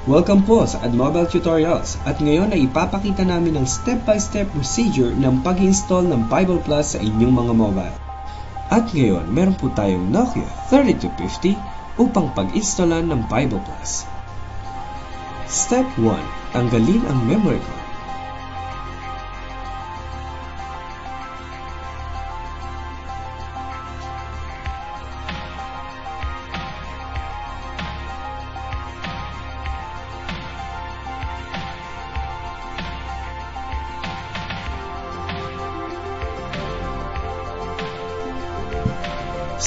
Welcome po sa AdMobile Tutorials at ngayon ay ipapakita namin ang step-by-step procedure ng pag-install ng Bible Plus sa inyong mga mobile. At ngayon, meron po tayong Nokia 3250 upang pag-installan ng Bible Plus. Step 1. Tanggalin ang memory card.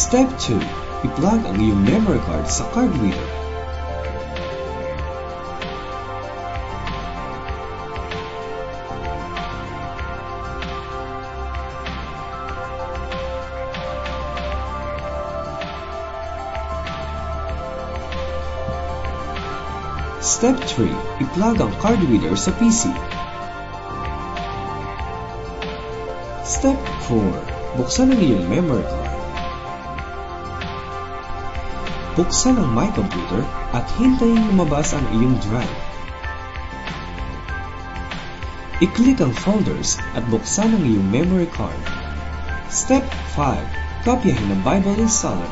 Step 2. I-plug ang iyong memory card sa card reader. Step 3. I-plug ang card reader sa PC. Step 4. Buksan ang iyong memory card. Buksan ang My Computer at hintayin lumabas ang iyong drive. I-click ang folders at buksan ang iyong memory card. Step 5. Kopyahin ang Bible Installer.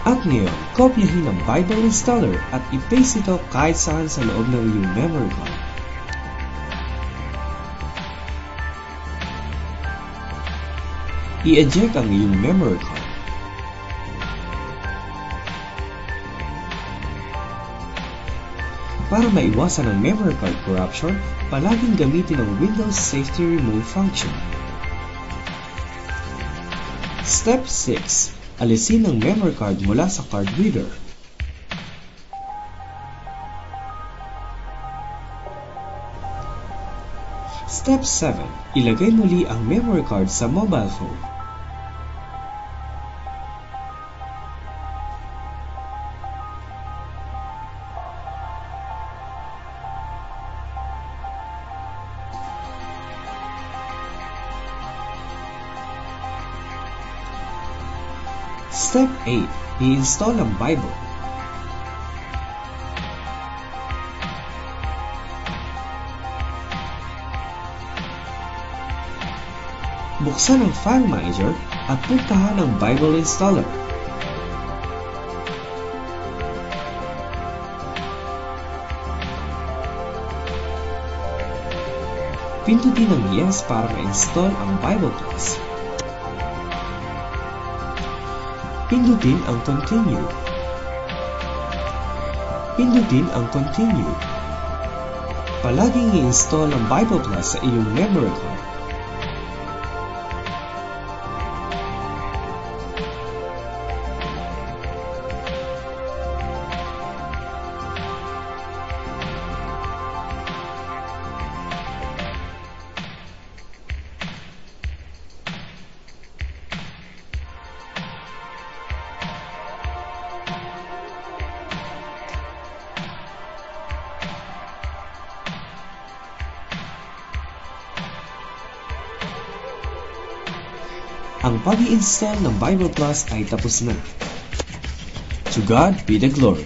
At ngayon, kopyahin ang Bible Installer at i-paste ito kahit saan sa loob ng iyong memory card. I-eject ang iyong memory card. Para maiwasan ang memory card corruption, palaging gamitin ang Windows Safety Remove function. Step 6. Alisin ang memory card mula sa card reader. Step 7. Ilagay muli ang memory card sa mobile phone. Step 8. I-install ang Bible. Buksan ang File Manager at puntahan ang Bible Installer. Pindutin ang Yes para ma-install ang Bible Plus. Pindutin ang Continue. Pindutin ang Continue. Palaging i-install ang Bible Plus sa iyong memory card. Ang pag-i-install ng Bible Plus ay tapos na. To God be the glory.